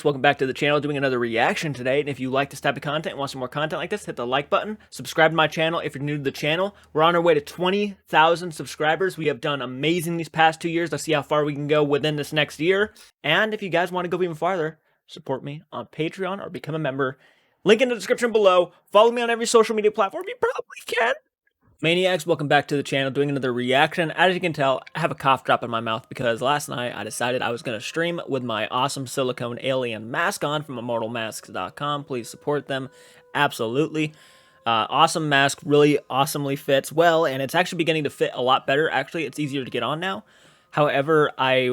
Welcome back to the channel, doing another reaction today, and if you like this type of content and want some more content like this, hit the like button, subscribe to my channel if you're new to the channel. We're on our way to 20,000 subscribers. We have done amazing these past 2 years. Let's see how far we can go within this next year. And if you guys want to go even farther, support me on Patreon or become a member. Link in the description below. Follow me on every social media platform you probably can. Maniacs, welcome back to the channel, doing another reaction. As you can tell, I have a cough drop in my mouth because last night I decided I was going to stream with my awesome silicone alien mask on from immortalmasks.com. Please support them. Absolutely. Awesome mask, really awesomely fits well, and it's actually beginning to fit a lot better. Actually, it's easier to get on now. However, I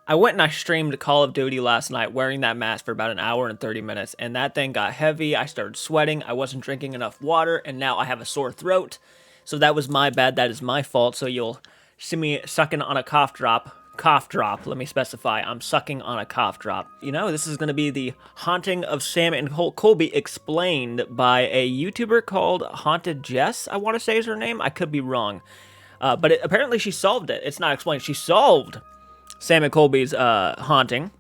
went and I streamed Call of Duty last night wearing that mask for about an hour and 30 minutes, and that thing got heavy. I started sweating. I wasn't drinking enough water, and now I have a sore throat. So that was my bad. That is my fault. So you'll see me sucking on a cough drop. Cough drop, let me specify. I'm sucking on a cough drop. You know, this is going to be the haunting of Sam and Colby explained by a YouTuber called Haunted Jess, I want to say is her name. I could be wrong. But apparently she solved it. It's not explained. She solved Sam and Colby's haunting.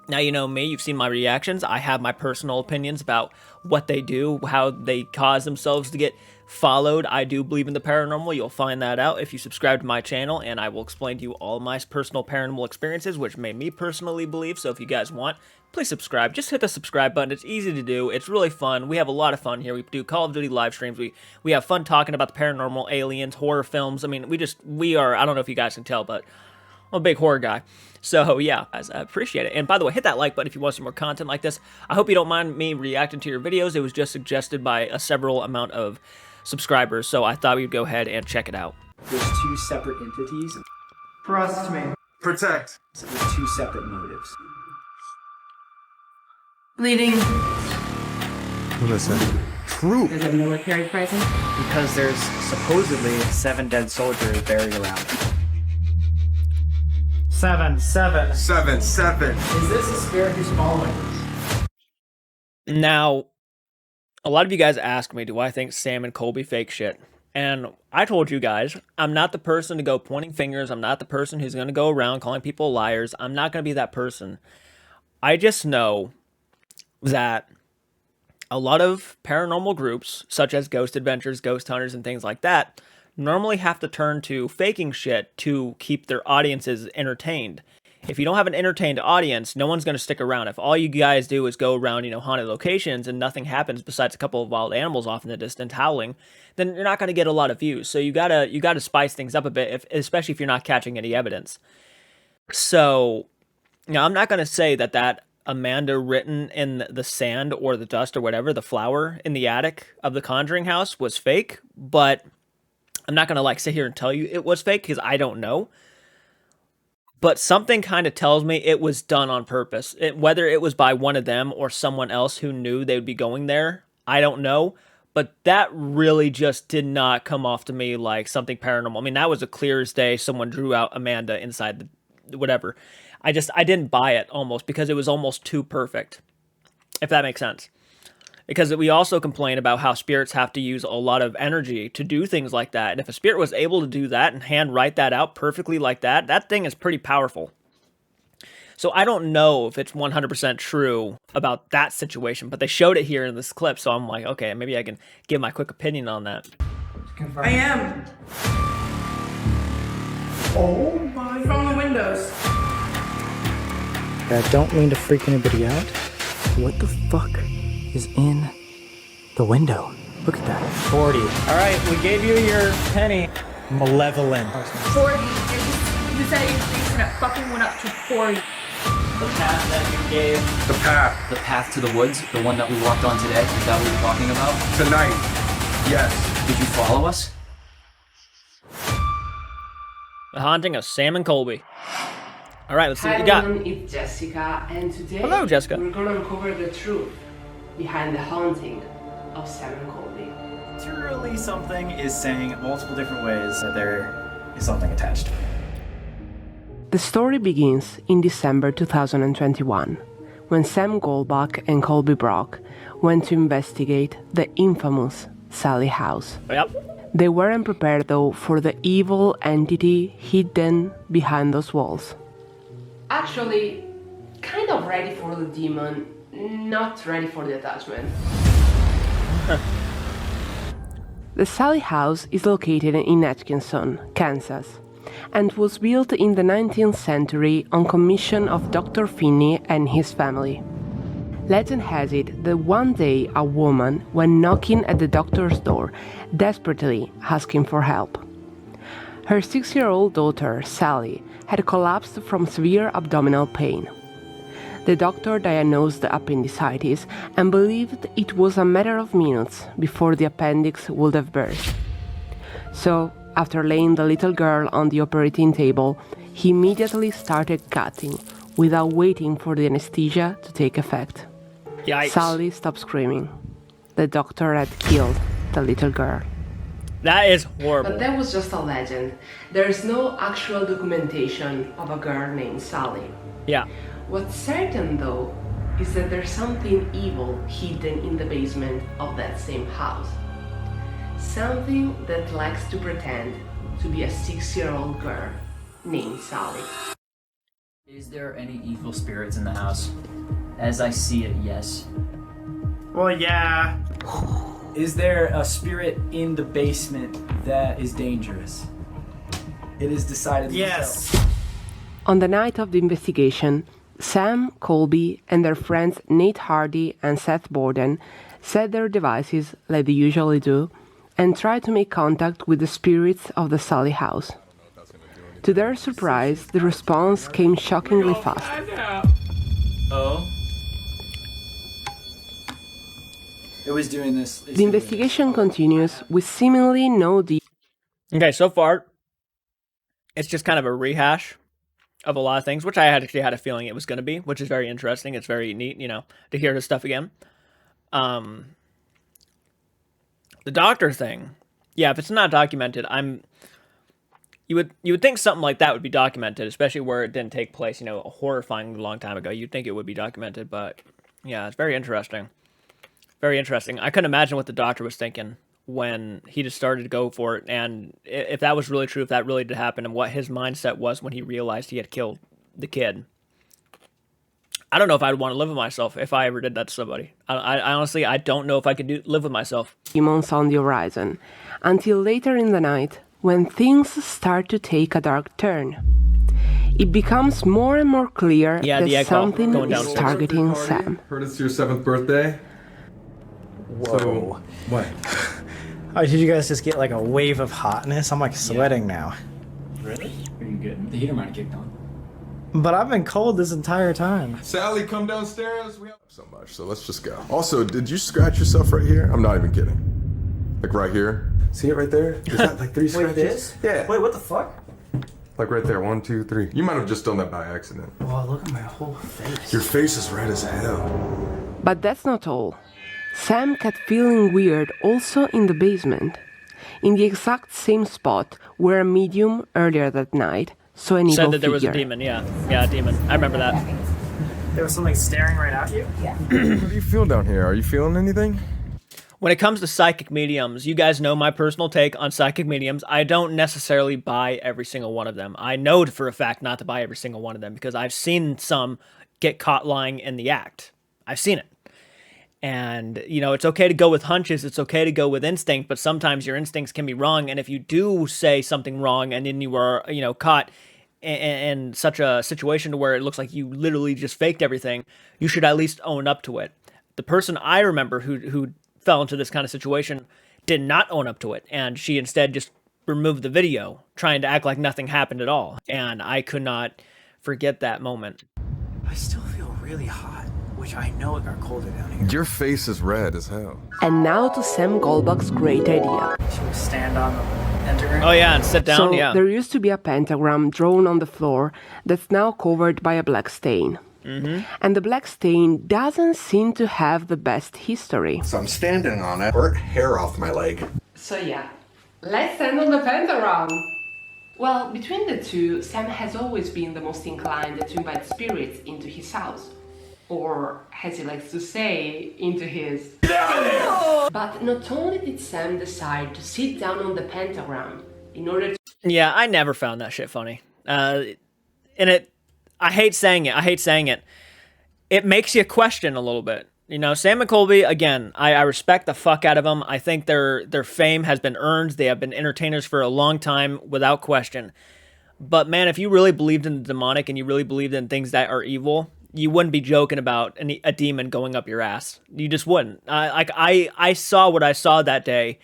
Now, you know me, you've seen my reactions. I have my personal opinions about what they do, how they cause themselves to get followed. I do believe in the paranormal. You'll find that out if you subscribe to my channel, and I will explain to you all my personal paranormal experiences, which made me personally believe. So if you guys want, please subscribe. Just hit the subscribe button. It's easy to do. It's really fun. We have a lot of fun here. We do Call of Duty live streams. We have fun talking about the paranormal, aliens, horror films. I mean, we are, I don't know if you guys can tell, but I'm a big horror guy. So yeah, guys, I appreciate it. And by the way, hit that like button if you want some more content like this. I hope you don't mind me reacting to your videos. It was just suggested by a several amount of subscribers, so I thought we'd go ahead and check it out. There's two separate entities. Trust me. Protect. So there's two separate motives. Bleeding. Listen. True. There's a military presence. Because there's supposedly 7 dead soldiers buried around. 7. 7. Is this a spirit who's following us? Now, a lot of you guys ask me, do I think Sam and Colby fake shit? And I told you guys, I'm not the person to go pointing fingers. I'm not the person who's going to go around calling people liars. I'm not going to be that person. I just know that a lot of paranormal groups, such as Ghost Adventures, Ghost Hunters, and things like that, normally have to turn to faking shit to keep their audiences entertained. If you don't have an entertained audience, no one's going to stick around. If all you guys do is go around, you know, haunted locations and nothing happens besides a couple of wild animals off in the distance howling, then you're not going to get a lot of views. So you gotta spice things up a bit, especially if you're not catching any evidence. So, you know, I'm not going to say that Amanda written in the sand or the dust or whatever, the flower in the attic of the Conjuring house was fake, but I'm not going to like sit here and tell you it was fake because I don't know. But something kind of tells me it was done on purpose. Whether it was by one of them or someone else who knew they would be going there, I don't know. But that really just did not come off to me like something paranormal. I mean, that was a clear as day. Someone drew out Amanda inside the whatever. I didn't buy it almost because it was almost too perfect, if that makes sense. Because we also complain about how spirits have to use a lot of energy to do things like that. And if a spirit was able to do that and handwrite that out perfectly like that, that thing is pretty powerful. So I don't know if it's 100% true about that situation, but they showed it here in this clip. So I'm like, okay, maybe I can give my quick opinion on that. I am. Oh my. From the windows. I don't mean to freak anybody out. What the fuck is in the window? Look at that. 40. All right, we gave you your penny. Malevolent. 40. You said increase and it fucking went up to 40. The path that you gave. The path. The path to the woods, the one that we walked on today, is that what you're talking about? Tonight. Yes. Did you follow us? The haunting of Sam and Colby. All right, let's see Hi what you got. everyone, it's Jessica, and today Hello, Jessica. we're gonna uncover the truth behind the haunting of Sam and Colby. Literally something is saying multiple different ways that there is something attached to it. The story begins in December 2021, when Sam Goldbach and Colby Brock went to investigate the infamous Sally house. Yep. They weren't prepared though for the evil entity hidden behind those walls. Actually, kind of ready for the demon, not ready for the attachment. The Sally house is located in Atkinson, Kansas, and was built in the 19th century on commission of Dr. Finney and his family. Legend has it that one day a woman went knocking at the doctor's door, desperately asking for help. Her 6-year-old daughter, Sally, had collapsed from severe abdominal pain. The doctor diagnosed the appendicitis and believed it was a matter of minutes before the appendix would have burst. So, after laying the little girl on the operating table, he immediately started cutting, without waiting for the anesthesia to take effect. Yikes. Sally stopped screaming. The doctor had killed the little girl. That is horrible. But that was just a legend. There is no actual documentation of a girl named Sally. Yeah. What's certain, though, is that there's something evil hidden in the basement of that same house. Something that likes to pretend to be a 6-year-old girl named Sally. Is there any evil spirits in the house? As I see it, yes. Well, yeah. Is there a spirit in the basement that is dangerous? It is decided. Yes. On the night of the investigation, Sam, Colby, and their friends Nate Hardy and Seth Borden set their devices like they usually do and tried to make contact with the spirits of the Sally house. To their surprise, the response came shockingly fast. Oh. It was doing this. The investigation continues with seemingly no Okay, so far, it's just kind of a rehash of a lot of things, which I actually had a feeling it was going to be, which is very interesting. It's very neat, to hear this stuff again. The doctor thing, yeah, if it's not documented, you would think something like that would be documented, especially where it didn't take place, a horrifying long time ago. You'd think it would be documented, but yeah, it's very interesting. Very interesting. I couldn't imagine what the doctor was thinking when he just started to go for it, and if that was really true, if that really did happen, and what his mindset was when he realized he had killed the kid. I don't know if I'd want to live with myself if I ever did that to somebody. I honestly, I don't know if I could live with myself. demons on the horizon, until later in the night, when things start to take a dark turn. It becomes more and more clear that something is targeting Sam. Heard it's your 7th birthday? Whoa. So, what? Oh, did you guys just get like a wave of hotness? I'm like sweating now. Really? Are you good? The heater might have kicked on. But I've been cold this entire time. Sally, come downstairs. We have so much, so let's just go. Also, did you scratch yourself right here? I'm not even kidding. Like right here? See it right there? Is that like 3 scratches? Wait, this? Yeah. Wait, what the fuck? Like right there, 1, 2, 3. You might have just done that by accident. Oh, look at my whole face. Your face is red as hell. But that's not all. Sam kept feeling weird also in the basement, in the exact same spot where a medium earlier that night saw an evil Said that there was a figure. demon, yeah, a demon. I remember that. There was something staring right at you? What do you feel down here? Are you feeling anything? When it comes to psychic mediums, you guys know my personal take on psychic mediums. I don't necessarily buy every single one of them. I know for a fact not to buy every single one of them because I've seen some get caught lying in the act. I've seen it. And, it's okay to go with hunches. It's okay to go with instinct, but sometimes your instincts can be wrong. And if you do say something wrong and then you are, caught in such a situation to where it looks like you literally just faked everything, you should at least own up to it. The person I remember who fell into this kind of situation did not own up to it. And she instead just removed the video, trying to act like nothing happened at all. And I could not forget that moment. I still feel really hot, which I know it got colder down here. Your face is red as hell. And now to Sam Goldbach's great idea. Should we stand on the pentagram? Oh yeah, and sit down, So yeah. there used to be a pentagram drawn on the floor that's now covered by a black stain. And the black stain doesn't seem to have the best history. So I'm standing on it. Burnt hair off my leg. So yeah, let's stand on the pentagram. Well, between the two, Sam has always been the most inclined to invite spirits into his house. Or, as he likes to say, into his... But not only did Sam decide to sit down on the pentagram in order to... Yeah, I never found that shit funny. I hate saying it. it makes you question a little bit. You know, Sam and Colby, again, I respect the fuck out of them. I think their fame has been earned. They have been entertainers for a long time, without question. But man, if you really believed in the demonic and you really believed in things that are evil, you wouldn't be joking about a demon going up your ass. You just wouldn't. I saw what I saw that day,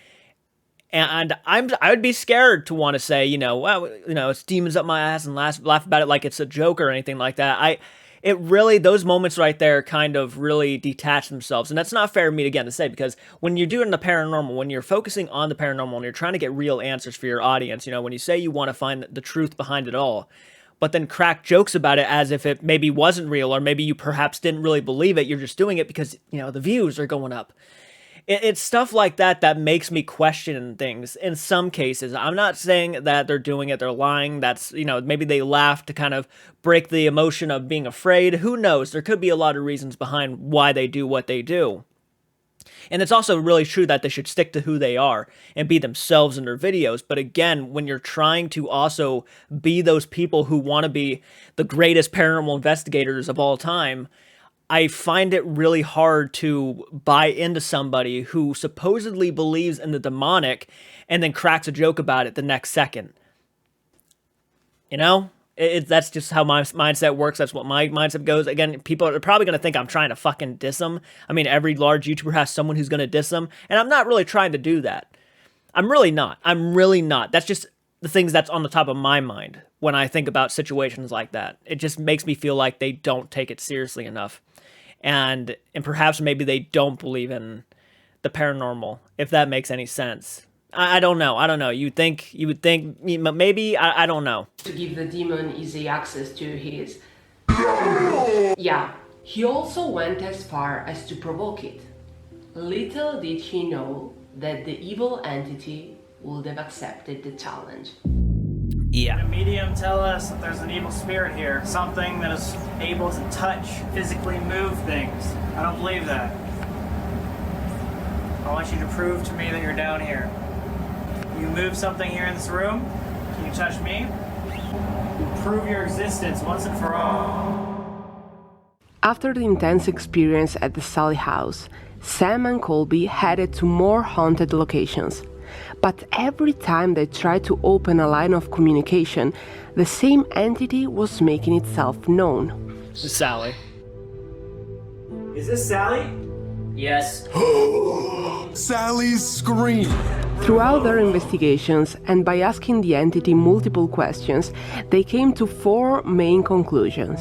and I would be scared to want to say, well, it's demons up my ass and laugh about it like it's a joke or anything like that. It really, those moments right there kind of really detach themselves. And that's not fair for me, again, to say, because when you're doing the paranormal, when you're focusing on the paranormal and you're trying to get real answers for your audience, when you say you want to find the truth behind it all, but then crack jokes about it as if it maybe wasn't real, or maybe you perhaps didn't really believe it, you're just doing it because, the views are going up. It's stuff like that that makes me question things in some cases. I'm not saying that they're doing it, they're lying. That's, maybe they laugh to kind of break the emotion of being afraid. Who knows? There could be a lot of reasons behind why they do what they do. And it's also really true that they should stick to who they are and be themselves in their videos. But again, when you're trying to also be those people who want to be the greatest paranormal investigators of all time, I find it really hard to buy into somebody who supposedly believes in the demonic and then cracks a joke about it the next second. That's just how my mindset works. That's what my mindset goes. Again, people are probably going to think I'm trying to fucking diss them. I mean, every large YouTuber has someone who's going to diss them, and I'm not really trying to do that. I'm really not. That's just the things that's on the top of my mind when I think about situations like that. It just makes me feel like they don't take it seriously enough. And perhaps maybe they don't believe in the paranormal, if that makes any sense. I don't know. You would think, maybe, I don't know. To give the demon easy access to his... Yeah, he also went as far as to provoke it. Little did he know that the evil entity would have accepted the challenge. Yeah. A medium tell us that there's an evil spirit here, something that is able to touch, physically move things. I don't believe that. I want you to prove to me that you're down here. You move something here in this room? Can you touch me? Prove your existence once and for all. After the intense experience at the Sally house, Sam and Colby headed to more haunted locations. But every time they tried to open a line of communication, the same entity was making itself known. Sally. Is this Sally? Yes. Sally's scream. Throughout their investigations, and by asking the entity multiple questions, they came to 4 main conclusions.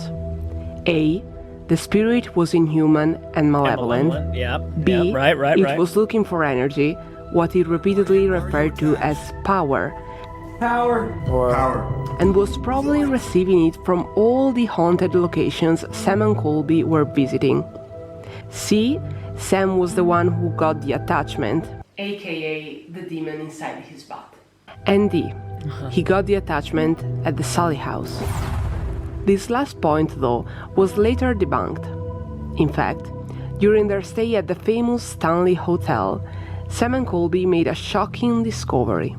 A. The spirit was inhuman and malevolent. Yep. B. Yep. Right. It was looking for energy, what it repeatedly referred to as power. Power. And was probably receiving it from all the haunted locations Sam and Colby were visiting. C. Sam was the one who got the attachment, aka the demon inside his butt. And D. He got the attachment at the Sally house. This last point, though, was later debunked. In fact, during their stay at the famous Stanley Hotel, Sam and Colby made a shocking discovery.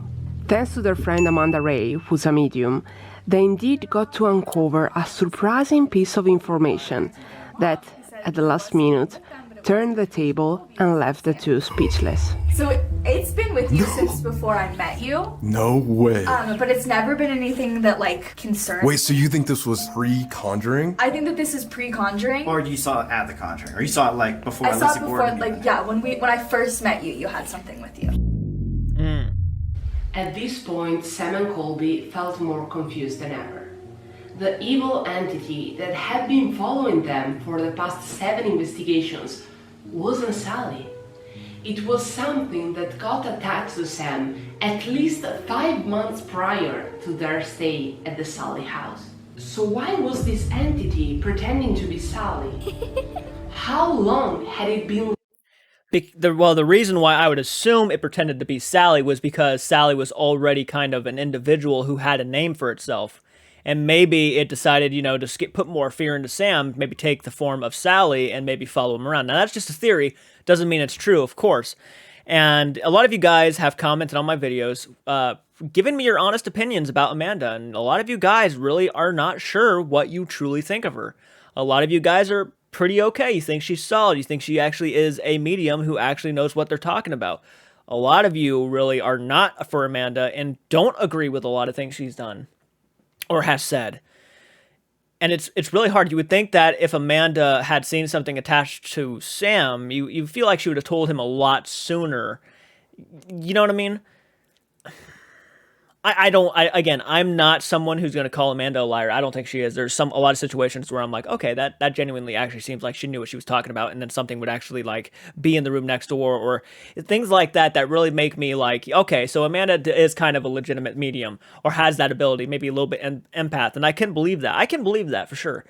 Thanks to their friend Amanda Ray, who's a medium, they indeed got to uncover a surprising piece of information that, at the last minute, turned the table and left the two speechless. So it's been with you since before I met you. No way. But it's never been anything that concerns. Wait, so you think this was pre-Conjuring? I think that this is pre-Conjuring. Or you saw it at the Conjuring, or you saw it before. I saw it before, when I first met you, you had something with you. At this point, Sam and Colby felt more confused than ever. The evil entity that had been following them for the past 7 investigations wasn't Sally. It was something that got attached to Sam at least 5 months prior to their stay at the Sally house. So why was this entity pretending to be Sally? How long had it been? The reason why I would assume it pretended to be Sally was because Sally was already kind of an individual who had a name for itself. And maybe it decided, to put more fear into Sam, maybe take the form of Sally and maybe follow him around. Now, that's just a theory. Doesn't mean it's true, of course. And a lot of you guys have commented on my videos, giving me your honest opinions about Amanda. And a lot of you guys really are not sure what you truly think of her. A lot of you guys are pretty okay. You think she's solid. You think she actually is a medium who actually knows what they're talking about. A lot of you really are not for Amanda and don't agree with a lot of things she's done or has said. And it's really hard. You would think that if Amanda had seen something attached to Sam, you feel like she would have told him a lot sooner. You know what I mean? Again, I'm not someone who's going to call Amanda a liar. I don't think she is. There's a lot of situations where I'm like, okay, that genuinely actually seems like she knew what she was talking about, and then something would actually like be in the room next door, or things like that really make me like, okay, so Amanda is kind of a legitimate medium, or has that ability, maybe a little bit empath, and I can believe that. I can believe that for sure.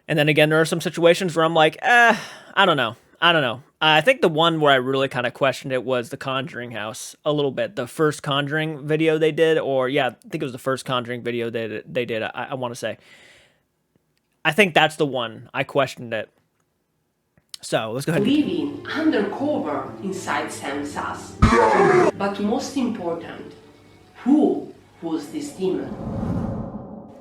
And then again, there are some situations where I'm like, I don't know. I think the one where I really kind of questioned it was the Conjuring house a little bit. The first Conjuring video they did, or yeah, I think it was the first Conjuring video they did, I want to say. I think that's the one I questioned it. So let's go ahead. Living undercover inside Sam's house. But most important, who was this demon?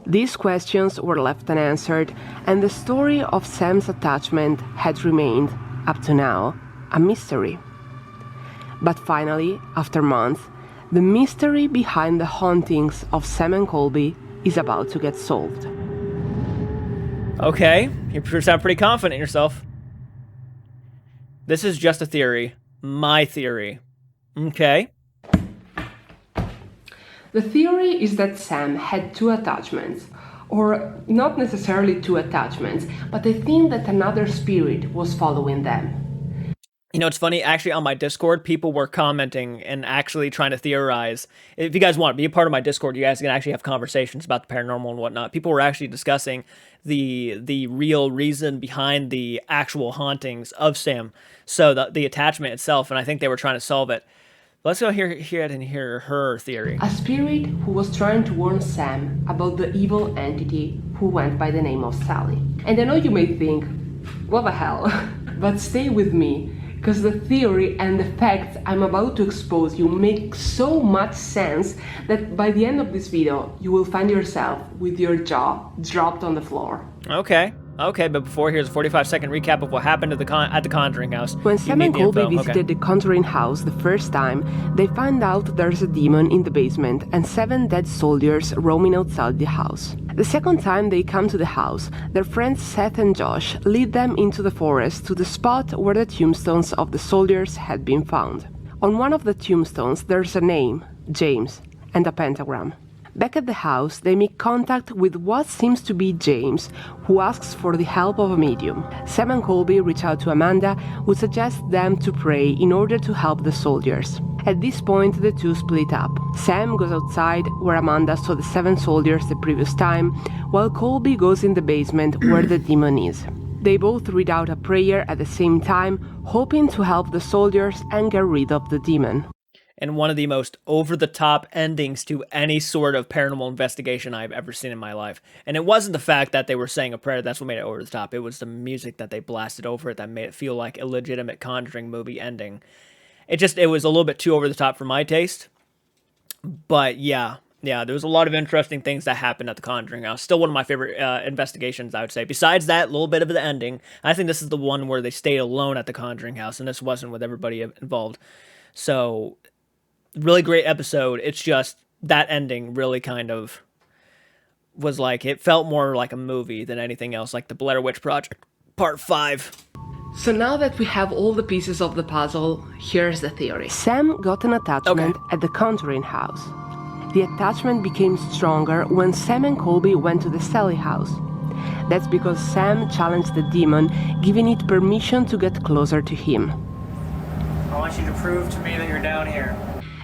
These questions were left unanswered, and the story of Sam's attachment had remained, up to now, a mystery. But finally, after months, the mystery behind the hauntings of Sam and Colby is about to get solved. Okay, you sound pretty confident in yourself. This is just a theory. My theory. Okay. The theory is that Sam had two attachments, or not necessarily two attachments, but they think that another spirit was following them. You know, it's funny, actually on my Discord, people were commenting and actually trying to theorize. If you guys want to be a part of my Discord, you guys can actually have conversations about the paranormal and whatnot. People were actually discussing the real reason behind the actual hauntings of Sam. So the attachment itself, and I think they were trying to solve it. Let's go hear her theory. A spirit who was trying to warn Sam about the evil entity who went by the name of Sally. And I know you may think, what the hell? But stay with me, because the theory and the facts I'm about to expose you make so much sense that by the end of this video, you will find yourself with your jaw dropped on the floor. Okay, but before, here's a 45-second recap of what happened at the Conjuring house. When Sam and Colby visited the Conjuring house the first time, they find out there's a demon in the basement and 7 dead soldiers roaming outside the house. The second time they come to the house, their friends Seth and Josh lead them into the forest to the spot where the tombstones of the soldiers had been found. On one of the tombstones there's a name, James, and a pentagram. Back at the house, they make contact with what seems to be James, who asks for the help of a medium. Sam and Colby reach out to Amanda, who suggests them to pray in order to help the soldiers. At this point, the two split up. Sam goes outside, where Amanda saw the 7 soldiers the previous time, while Colby goes in the basement where the demon is. They both read out a prayer at the same time, hoping to help the soldiers and get rid of the demon. And one of the most over-the-top endings to any sort of paranormal investigation I've ever seen in my life. And it wasn't the fact that they were saying a prayer that's what made it over the top. It was the music that they blasted over it that made it feel like a legitimate Conjuring movie ending. It was a little bit too over the top for my taste. But yeah, there was a lot of interesting things that happened at the Conjuring house. Still one of my favorite investigations, I would say. Besides that little bit of the ending, I think this is the one where they stayed alone at the Conjuring house, and this wasn't with everybody involved. So, really great episode. It's just that ending really kind of was like, it felt more like a movie than anything else, like the Blair Witch Project Part 5. So now that we have all the pieces of the puzzle, here's the theory. Sam got an attachment at the Conjuring house. The attachment became stronger when Sam and Colby went to the Sally house. That's because Sam challenged the demon, giving it permission to get closer to him. I want you to prove to me that you're down here.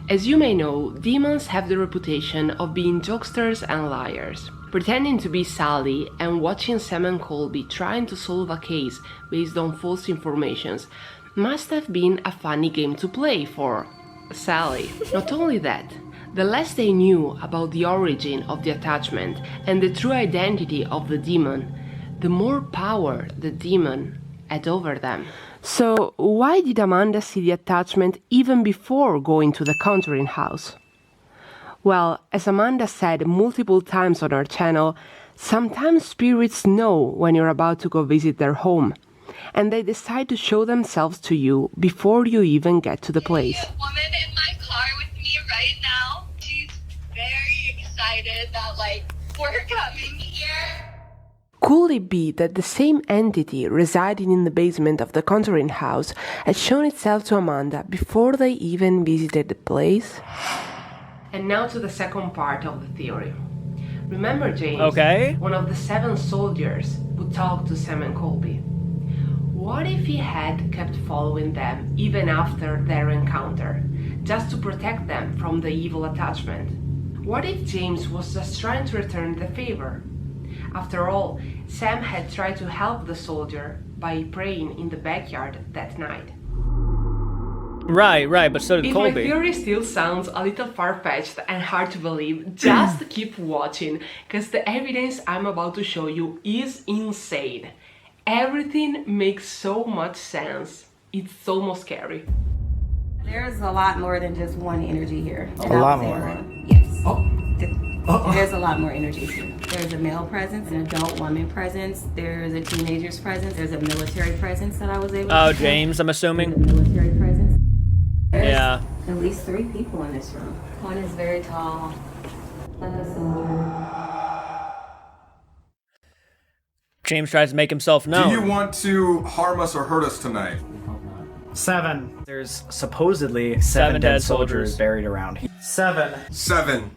As you may know, demons have the reputation of being jokesters and liars. Pretending to be Sally and watching Sam and Colby trying to solve a case based on false informations must have been a funny game to play for Sally. Not only that, the less they knew about the origin of the attachment and the true identity of the demon, the more power the demon had over them. So, why did Amanda see the attachment even before going to the Conjuring house? Well, as Amanda said multiple times on her channel, Sometimes spirits know when you're about to go visit their home, and they decide to show themselves to you before you even get to the place. A woman in my car with me right now. She's very excited that, like, we're coming here. Could it be that the same entity residing in the basement of the Conjuring house had shown itself to Amanda before they even visited the place? And now to the second part of the theory. Remember James, Okay. one of the 7 soldiers who talked to Sam and Colby. What if he had kept following them even after their encounter, just to protect them from the evil attachment? What if James was just trying to return the favor? After all, Sam had tried to help the soldier by praying in the backyard that night. Right, but so did If my Colby. theory still sounds a little far-fetched and hard to believe, just keep watching, because the evidence I'm about to show you is insane. Everything makes so much sense. It's almost scary. There's a lot more than just one energy here. A lot more. Yes. There's a lot more energy here. There's a male presence, an adult woman presence, there's a teenager's presence, there's a military presence that I was able to Oh, see. James, I'm assuming. There's a military presence. There's Yeah. at least 3 people in this room. One is very tall, like a soldier. James tries to make himself known. Do you want to harm us or hurt us tonight? 7. There's supposedly 7 7 dead dead soldiers soldiers. buried around here. 7. 7.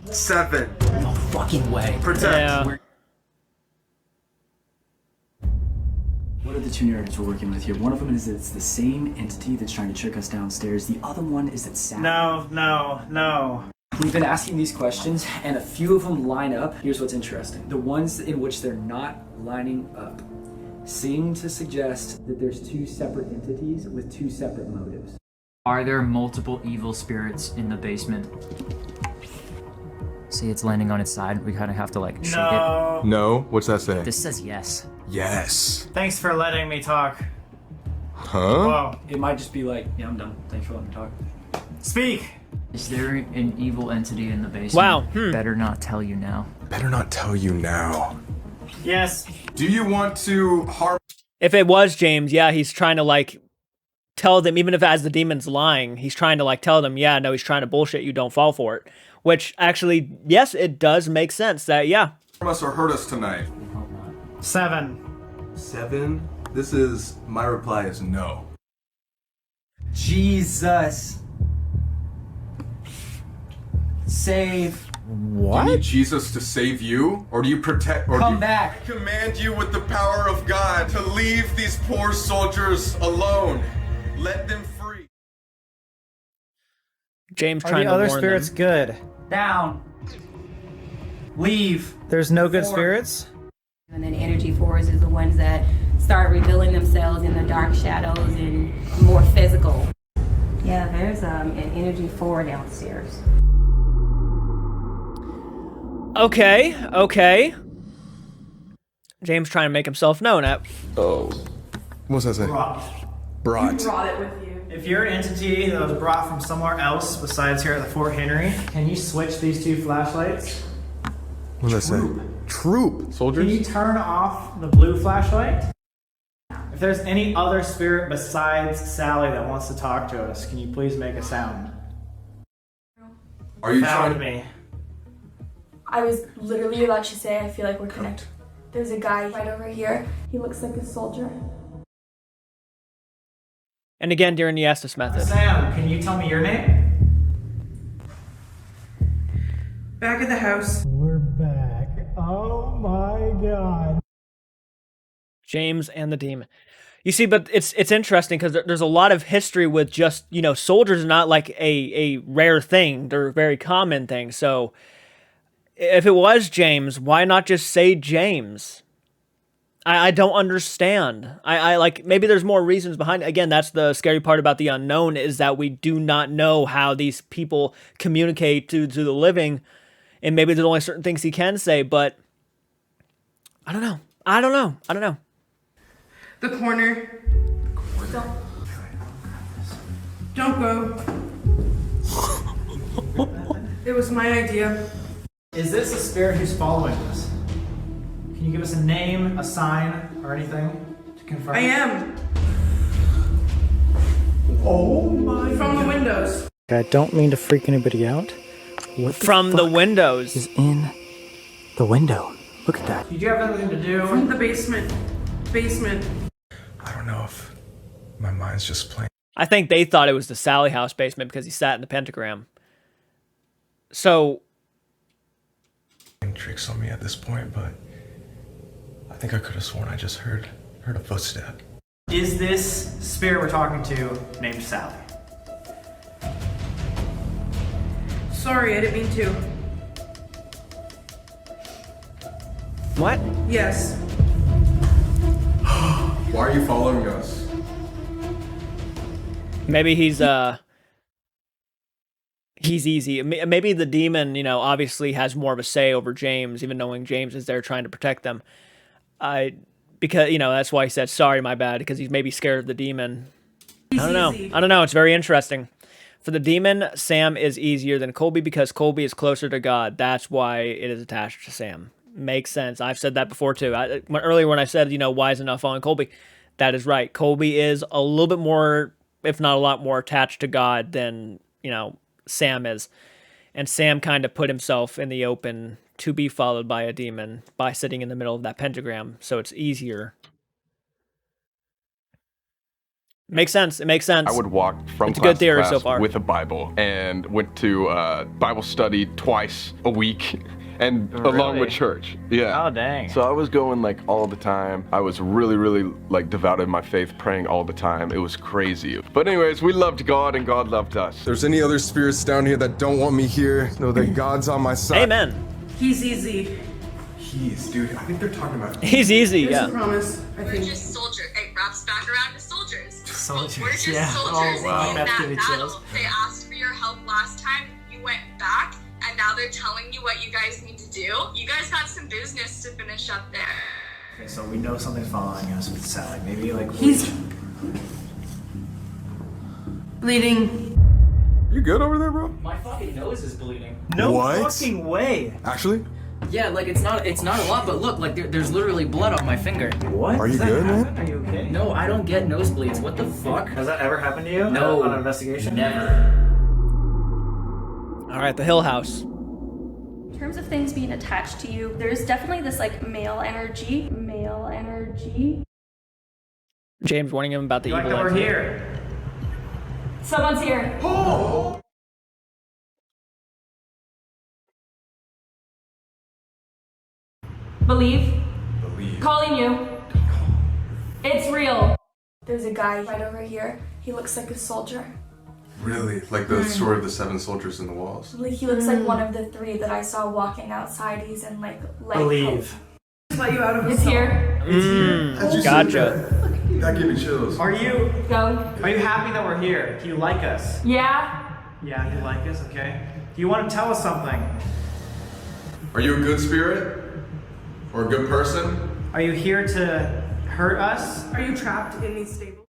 No fucking way. Protect. Yeah. What are the 2 narratives we're working with here? One of them is that it's the same entity that's trying to trick us downstairs. The other one is that Sam... No. We've been asking these questions, and a few of them line up. Here's what's interesting. The ones in which they're not lining up seem to suggest that there's 2 separate entities with 2 separate motives. Are there multiple evil spirits in the basement? See, it's landing on its side. We kind of have to, like, shake it. No? What's that say? This says yes. Yes. Thanks for letting me talk. Huh? Whoa. It might just be like, yeah, I'm done. Thanks for letting me talk. Speak! Is there an evil entity in the basement? Wow. Better not tell you now. Better not tell you now. Yes. Do you want to harm? If it was James, yeah, he's trying to, like, tell them, even if as the demon's lying, he's trying to, like, tell them, yeah, no, he's trying to bullshit you, don't fall for it. Which, actually, yes, it does make sense that, yeah. Harm us or hurt us tonight? 7. 7? This is, my reply is no. Jesus. Save. Do you need Jesus to save you? Or do you protect, or Come do you back. command you with the power of God to leave these poor soldiers alone? Let them free. James Are trying the to other warn spirits them. good? Down. Leave. There's no good 4. spirits? And then energy 4s is the ones that start revealing themselves in the dark shadows and more physical. Yeah, there's an energy 4 downstairs. Okay. James trying to make himself known at. Oh. What's that say? Brought. Brought. Brought it with you. If you're an entity that was brought from somewhere else besides here at the Fort Henry, can you switch these 2 flashlights? What's that say? Troop. Soldiers? Can you turn off the blue flashlight? If there's any other spirit besides Sally that wants to talk to us, can you please make a sound? Are you Found trying me. I was literally about to say, I feel like we're connected. There's a guy right over here. He looks like a soldier. And again, during the Estes method. Sam, can you tell me your name? Back at the house. We're back. Oh my god. James and the demon. You see, but it's interesting because there's a lot of history with just, you know, soldiers are not like a rare thing. They're a very common thing. So if it was James, why not just say James? I don't understand. I like, maybe there's more reasons behind it. Again, that's the scary part about the unknown, is that we do not know how these people communicate to the living. And maybe there's only certain things he can say, but I don't know. The corner. Don't go. It was my idea. Is this a spirit who's following us? Can Can you give us a name, a sign, or anything to confirm? I am. Oh my From the windows. I don't mean to freak anybody out. What From the windows. is in the window? Look at that. Did you have anything to do? From the basement. Basement. I don't know if my mind's just playing I think they thought it was the Sally house basement because he sat in the pentagram. So tricks on me at this point, but I think I could have sworn I just heard a footstep. Is this spirit we're talking to named Sally? Sorry, I didn't mean to. what? Yes. Why are you following us? Maybe he's easy. Maybe the demon, you know, obviously has more of a say over James, even knowing James is there trying to protect them. Because, you know, that's why he said, sorry, my bad, because he's maybe scared of the demon. I don't know. I don't know. It's very interesting. For the demon, Sam is easier than Colby because Colby is closer to God. That's why it is attached to Sam. Makes sense. I've said that before, too. Earlier when I said, you know, why is it not following Colby? That is right. Colby is a little bit more, if not a lot more, attached to God than, you know, Sam is. And Sam kind of put himself in the open to be followed by a demon by sitting in the middle of that pentagram, so it's easier. Makes sense. It makes sense. I would walk from it's a good theory class so far. with a Bible and went to Bible study twice a week and along with church. Yeah. Oh, dang. So I was going like all the time. I was really, really like devout in my faith, praying all the time. It was crazy. But anyways, we loved God and God loved us. If there's any other spirits down here that don't want me here, know that God's on my side. Amen. He's easy. Dude, I think they're talking about He's easy, There's yeah. a promise, I We're think. just soldiers. It wraps back around to soldiers. Soldiers, We're just yeah. soldiers Oh, wow. in That's that giving battle. chills. They asked for your help last time. You went back, and now they're telling you what you guys need to do. You guys got some business to finish up there. Okay, so we know something's following us with Sally. Maybe like He's bleeding. You good over there, bro? My fucking nose is bleeding. no What? fucking way. Actually? Yeah, like it's not a lot, but look, like there's literally blood on my finger. What? Are you Does that good, man? happen? Are you okay? No, I don't get nosebleeds. What the fuck? Has that ever happened to you? No. On an investigation? Never. All right, the Hill House. In terms of things being attached to you, there's definitely this like male energy. Male energy. James warning him about the You like evil that we're entity. here? Someone's here. Oh! Believe. Calling you. It's real. There's a guy right over here. He looks like a soldier. Really? Like the story of the 7 soldiers in the walls? Like he looks like one of the 3 that I saw walking outside. He's in like light Believe. Let you out of It's here. Gotcha. That gave me chills. Are you Go. happy that we're here? Do you like us? Yeah. Yeah, you like us, okay. Do you want to tell us something? Are you a good spirit? Or a good person? Are you here to hurt us? Are you trapped in these stables?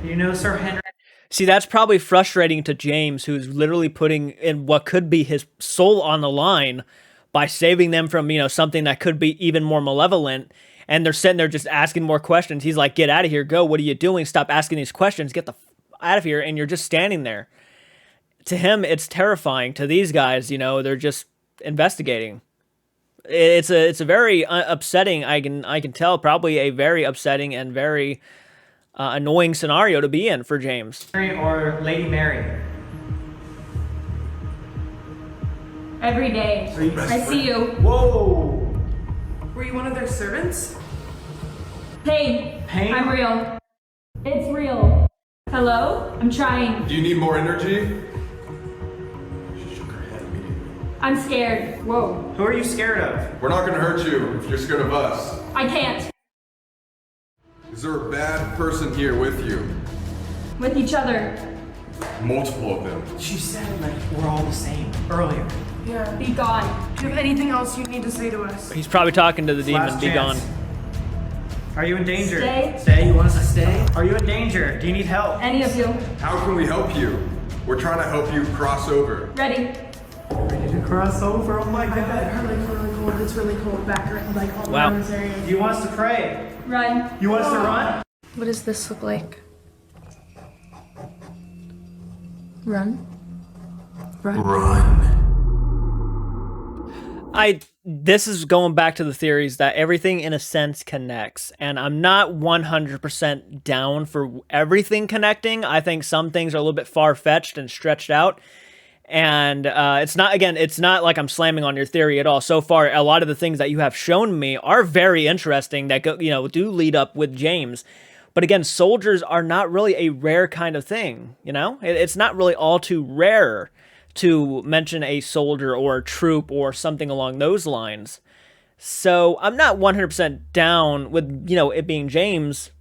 You know Sir Henry? See, that's probably frustrating to James, who's literally putting in what could be his soul on the line by saving them from, you know, something that could be even more malevolent. And they're sitting there just asking more questions. He's like, get out of here. Go. What are you doing? Stop asking these questions. Get the out of here. And you're just standing there. To him, it's terrifying. To these guys, you know, they're just investigating. It's a very upsetting, I can tell, probably a very upsetting and very annoying scenario to be in for James. Or Lady Mary? Every day. I see you. Whoa! Were you one of their servants? Pain. Pain? I'm real. It's real. Hello? I'm trying. Do you need more energy? I'm scared. Whoa. Who are you scared of? We're not gonna hurt you if you're scared of us. I can't. Is there a bad person here with you? With each other. Multiple of them. She said like we're all the same earlier. Yeah. Be gone. Do you have anything else you need to say to us? He's probably talking to the demon. Last Be chance. gone. Are you in danger? Stay. Stay? You want us to stay? Are you in danger? Do you need help? Any of you. How can we help you? We're trying to help you cross over. Ready. Ready to cross over? Oh my I bet god. her legs were really cool. cold. It's really cold back like all Wow. around this area. Do you want us to pray? Run. You want us to run? What does this look like? Run. This is going back to the theories that everything in a sense connects, and I'm not 100% down for everything connecting. I think some things are a little bit far-fetched and stretched out, and it's not like I'm slamming on your theory at all. So far, a lot of the things that you have shown me are very interesting that do lead up with James. But again, soldiers are not really a rare kind of thing, It's not really all too rare to mention a soldier or a troop or something along those lines. So I'm not 100% down with, it being James.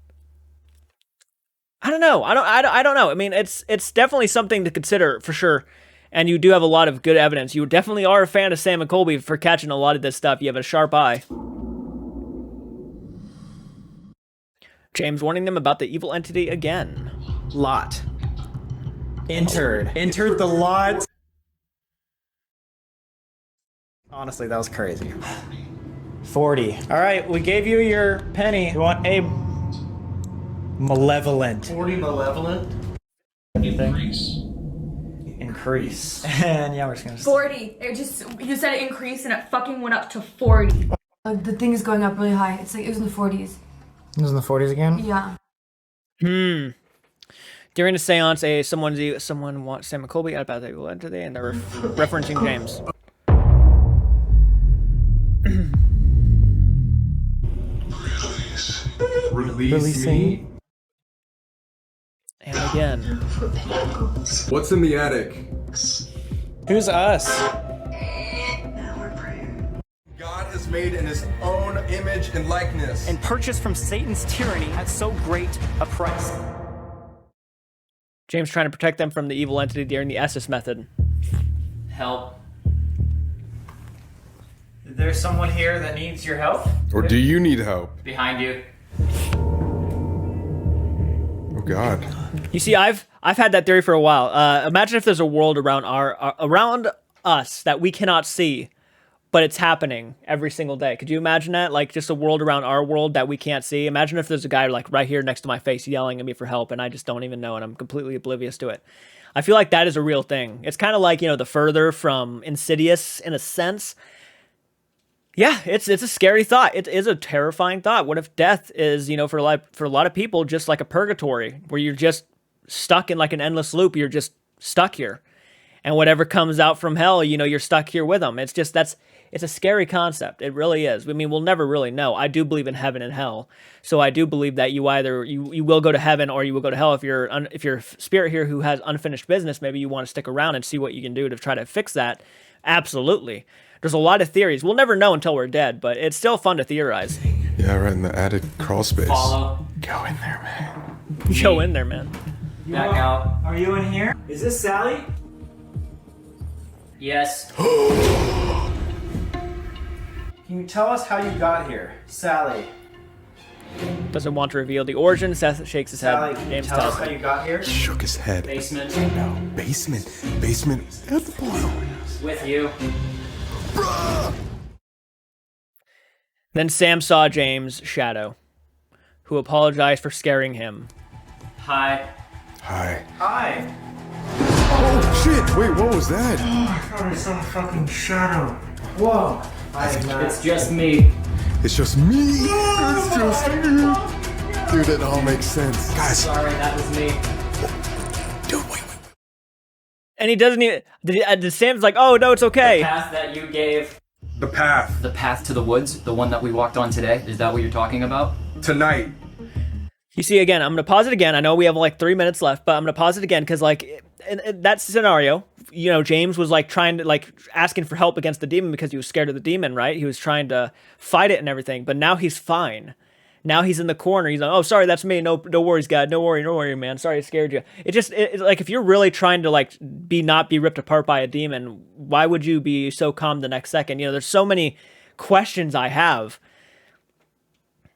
I don't know. I don't know. I mean, it's definitely something to consider for sure. And you do have a lot of good evidence. You definitely are a fan of Sam and Colby for catching a lot of this stuff. You have a sharp eye. James warning them about the evil entity again. Lot. Entered the lot. Honestly, that was crazy. 40. All right, we gave you your penny. You want a malevolent. 40 malevolent? Increase. And yeah, we're just gonna 40. You said it increased and it fucking went up to 40. The thing is going up really high. It's like it was in the 40s. It was in the 40s again? Yeah. During the seance, someone wants Sam and Colby out about the evil entity, and they're referencing James. Release me. And again. What's in the attic? Who's us? God is made in his own image and likeness. And purchased from Satan's tyranny at so great a price. James trying to protect them from the evil entity during the Estes method. Help. There's someone here that needs your help? Or do you need help? Behind you. Oh God. You see, I've had that theory for a while. Imagine if there's a world around around us that we cannot see, but it's happening every single day. Could you imagine that? Like just a world around our world that we can't see. Imagine if there's a guy like right here next to my face yelling at me for help, and I just don't even know, and I'm completely oblivious to it. I feel like that is a real thing. It's kind of like, the further from Insidious in a sense. Yeah, it's a scary thought. It is a terrifying thought. What if death is, for a lot of people, just like a purgatory, where you're just stuck in like an endless loop. You're just stuck here, and whatever comes out from hell, you're stuck here with them. It's a scary concept. It really is. I mean, we'll never really know. I do believe in heaven and hell, so I do believe that you will go to heaven or you will go to hell. If you're a spirit here who has unfinished business, maybe you want to stick around and see what you can do to try to fix that. Absolutely. There's a lot of theories. We'll never know until we're dead, but it's still fun to theorize. Yeah, right in the attic crawl space. Follow. Go in there, man. Go in there, man. Back out. Are you in here? Is this Sally? Yes. Can you tell us how you got here, Sally? Doesn't want to reveal the origin. Seth shakes his Sally, head. can you James tell us tells how him. you got here? Shook his head. Basement. No. Basement at the portal. With you. Then Sam saw James' shadow, who apologized for scaring him. Hi. Hi. Hi. Oh shit! Wait, what was that? I thought I saw a fucking shadow. Whoa. It's just me. It's just me. It's just you. Dude, it all makes sense. Guys. Sorry, that was me. Dude, wait. And he doesn't even. Sam's like, oh no, it's okay. The path that you gave. The path. The path to the woods, the one that we walked on today. Is that what you're talking about? Tonight. You see, again, I'm going to pause it again. I know we have like 3 minutes left, but I'm going to pause it again because, like, in that scenario, James was like trying to, like, asking for help against the demon because he was scared of the demon, right? He was trying to fight it and everything, but now he's fine. Now he's in the corner. He's like, oh, sorry, that's me. No worries, God. No worry, man. Sorry I scared you. It's like if you're really trying to, like, not be ripped apart by a demon, why would you be so calm the next second? There's so many questions I have.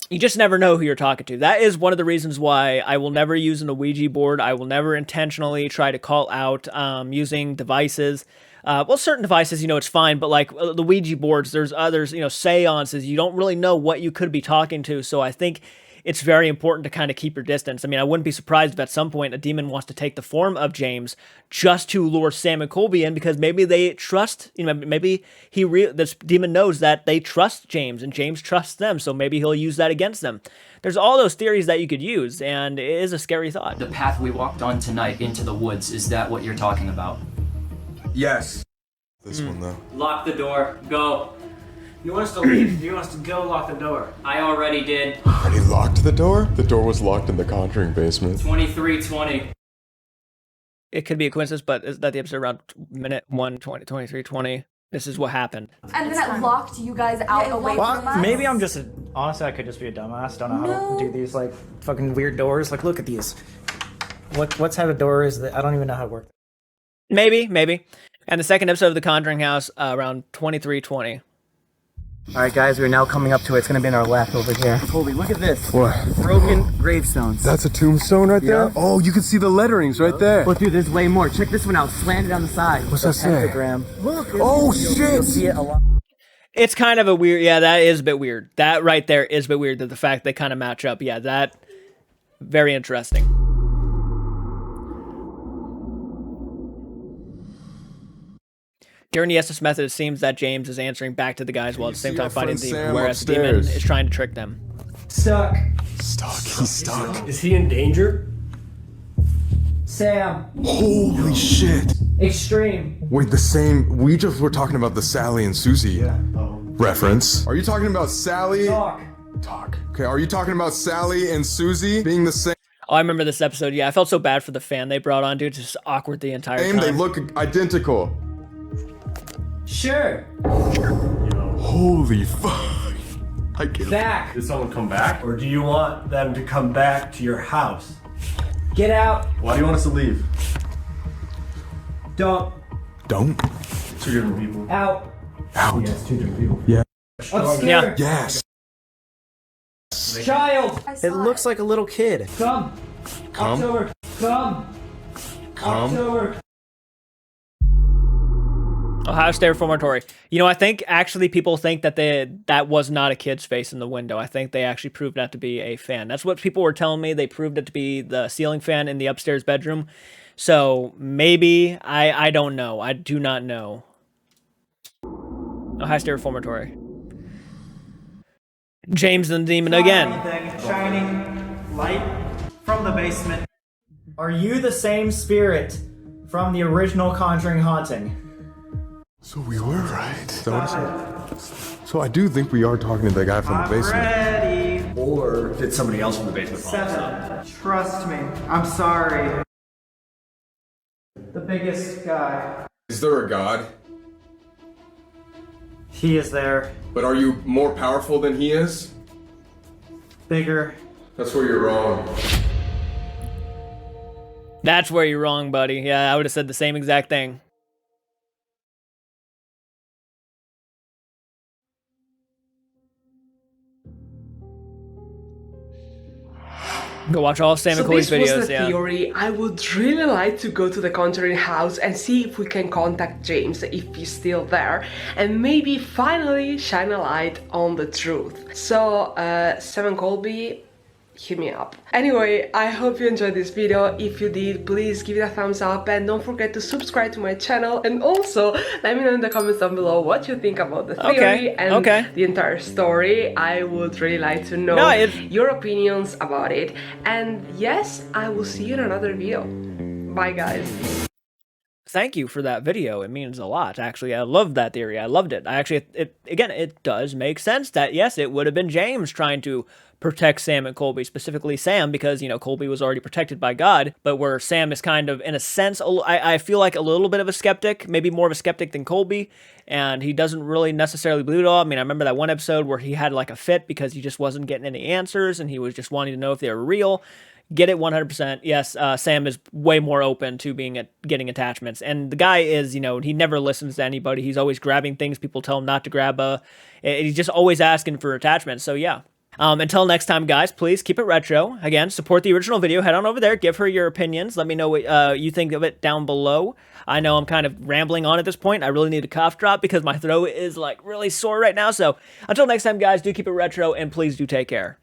You just never know who you're talking to. That is one of the reasons why I will never use an Ouija board. I will never intentionally try to call out using devices. well, certain devices, it's fine, but like the Ouija boards, there's others, seances, you don't really know what you could be talking to. So I think it's very important to kind of keep your distance. I mean, I wouldn't be surprised if at some point a demon wants to take the form of James just to lure Sam and Colby in, because maybe they trust, maybe this demon knows that they trust James and James trusts them. So maybe he'll use that against them. There's all those theories that you could use, and it is a scary thought. The path we walked on tonight into the woods, is that what you're talking about? Yes. This one, though. Lock the door. Go. You want us to leave? You want us to go lock the door? I already did. Already locked the door? The door was locked in the Conjuring basement. 23:20. It could be a coincidence, but is that the episode around minute 1:20, 23:20? This is what happened. And then it locked you guys out away from us? Maybe I'm just honestly, I could just be a dumbass. Don't know how to do these like fucking weird doors. Like, look at these. What type of door is that? I don't even know how to work. Maybe. And the second episode of The Conjuring House, around 23:20. All right, guys, we're now coming up to it. It's gonna be in our left over here. Colby, look at this. What? Broken gravestones. That's a tombstone right there? Oh, you can see the letterings right there. Well, dude, there's way more. Check this one out. Slanted on the side. What's that say? Pentagram. Look. Oh, You'll shit. see it a lot. It's kind of a weird, that is a bit weird. That right there is a bit weird, that the fact they kind of match up. Yeah, that, very interesting. During the Estes method, it seems that James is answering back to the guys while at the same time fighting the demon, whereas the demon is trying to trick them. Stuck. He's stuck. Is he in danger? Sam. Holy shit. Extreme. Wait, the same. We just were talking about the Sally and Susie reference. Are you talking about Sally? Talk. Okay, are you talking about Sally and Susie being the same? Oh, I remember this episode. Yeah, I felt so bad for the fan they brought on, dude. It's just awkward the entire time. They look identical. Sure. Holy fuck. I can't. Back. Did someone come back? Or do you want them to come back to your house? Get out. Why do you want us to leave? Don't. Two different people. Out. Yes, two different people. Yeah. I'm scared. Yes. Child. It looks like a little kid. Come. October. Come. October. Ohio State Reformatory. I think actually people think that that was not a kid's face in the window. I think they actually proved that to be a fan. That's what people were telling me. They proved it to be the ceiling fan in the upstairs bedroom. So maybe, I don't know. I do not know. Ohio State Reformatory. James and the Demon again. Shining light from the basement. Are you the same spirit from the original Conjuring haunting? So we were right. So I do think we are talking to the guy from the basement. Ready. Or did somebody else from the basement follow us 7. up? Trust me. I'm sorry. The biggest guy. Is there a God? He is there. But are you more powerful than he is? Bigger. That's where you're wrong. That's where you're wrong, buddy. Yeah, I would have said the same exact thing. Go watch all Sam and Colby's videos. This was the theory. I would really like to go to the Conjuring house and see if we can contact James, if he's still there, and maybe finally shine a light on the truth. So, Sam and Colby, hit me up. Anyway, I hope you enjoyed this video. If you did, please give it a thumbs up and don't forget to subscribe to my channel, and also let me know in the comments down below what you think about the theory and the entire story. I would really like to know your opinions about it. And yes, I will see you in another video. Bye guys. Thank you for that video. It means a lot. Actually, I love that theory. I loved it. It does make sense that yes, it would have been James trying to protect Sam and Colby, specifically Sam, because, Colby was already protected by God, but where Sam is kind of, in a sense, I feel like a little bit of a skeptic, maybe more of a skeptic than Colby, and he doesn't really necessarily believe it all. I mean, I remember that one episode where he had like a fit because he just wasn't getting any answers, and he was just wanting to know if they were real. Get it 100%. Yes, Sam is way more open to getting attachments. And the guy is, he never listens to anybody. He's always grabbing things people tell him not to grab. He's just always asking for attachments. So yeah, Until next time, guys, please keep it retro. Again, support the original video. Head on over there. Give her your opinions. Let me know what you think of it down below. I know I'm kind of rambling on at this point. I really need a cough drop because my throat is like really sore right now. So until next time, guys, do keep it retro and please do take care.